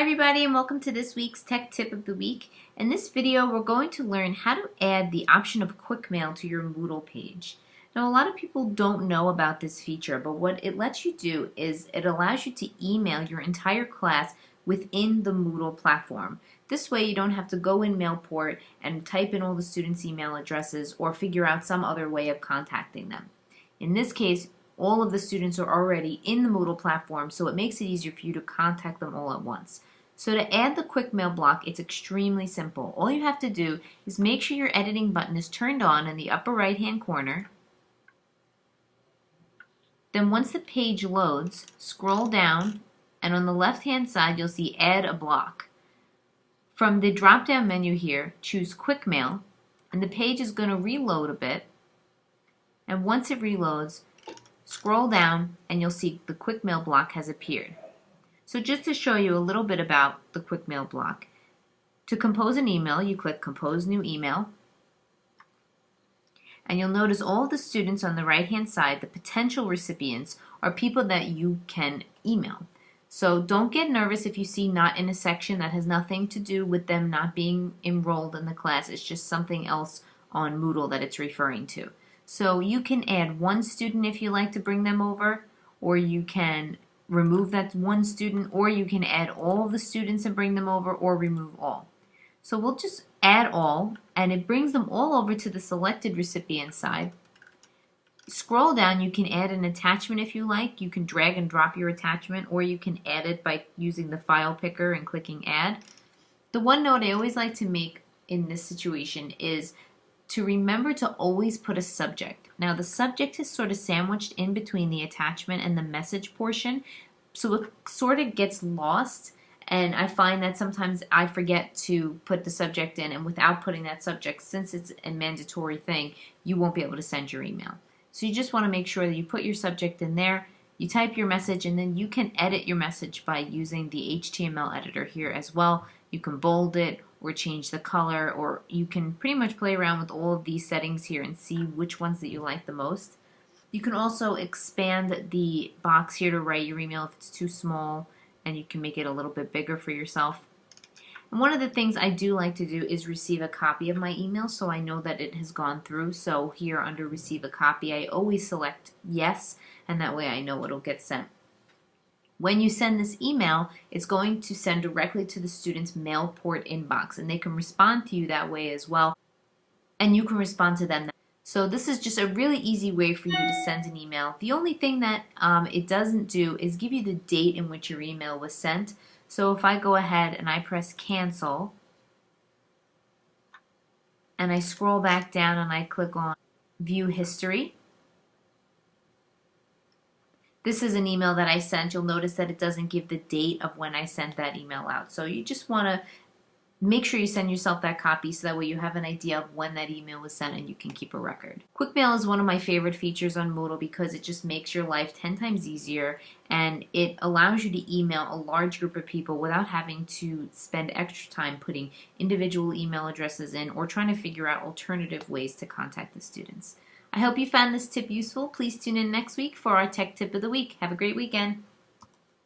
Hi everybody and welcome to this week's Tech Tip of the Week. In this video we're going to learn how to add the option of Quickmail to your Moodle page. Now a lot of people don't know about this feature, but what it lets you do is it allows you to email your entire class within the Moodle platform. This way you don't have to go in Mailport and type in all the students' email addresses or figure out some other way of contacting them. In this case, all of the students are already in the Moodle platform, so it makes it easier for you to contact them all at once. So to add the Quickmail block, it's extremely simple. All you have to do is make sure your editing button is turned on in the upper right-hand corner. Then once the page loads, scroll down, and on the left-hand side you'll see Add a Block. From the drop-down menu here, choose Quickmail, and the page is going to reload a bit. And once it reloads, scroll down and you'll see the Quickmail block has appeared. So just to show you a little bit about the Quickmail block, to compose an email, you click Compose New Email, and you'll notice all of the students on the right-hand side, the potential recipients, are people that you can email. So don't get nervous if you see not in a section. That has nothing to do with them not being enrolled in the class. It's just something else on Moodle that it's referring to. So you can add one student if you like to bring them over, or you can remove that one student, or you can add all the students and bring them over, or remove all. So we'll just add all, and it brings them all over to the selected recipient side. Scroll down, you can add an attachment if you like. You can drag and drop your attachment, or you can add it by using the file picker and clicking add. The one note I always like to make in this situation is to remember to always put a subject. Now the subject is sort of sandwiched in between the attachment and the message portion, so it sort of gets lost, and I find that sometimes I forget to put the subject in, and without putting that subject, since it's a mandatory thing, you won't be able to send your email. So you just want to make sure that you put your subject in there, you type your message, and then you can edit your message by using the HTML editor here as well. You can bold it or change the color, or you can pretty much play around with all of these settings here and see which ones that you like the most. You can also expand the box here to write your email if it's too small, and you can make it a little bit bigger for yourself. And one of the things I do like to do is receive a copy of my email so I know that it has gone through. So here under receive a copy, I always select yes, and that way I know it'll get sent. When you send this email, it's going to send directly to the student's Mailport inbox, and they can respond to you that way as well, and you can respond to them. So this is just a really easy way for you to send an email. The only thing that it doesn't do is give you the date in which your email was sent. So if I go ahead and I press cancel, and I scroll back down and I click on view history, this is an email that I sent. You'll notice that it doesn't give the date of when I sent that email out. So you just want to make sure you send yourself that copy so that way you have an idea of when that email was sent and you can keep a record. Quickmail is one of my favorite features on Moodle because it just makes your life 10 times easier, and it allows you to email a large group of people without having to spend extra time putting individual email addresses in or trying to figure out alternative ways to contact the students. I hope you found this tip useful. Please tune in next week for our Tech Tip of the Week. Have a great weekend.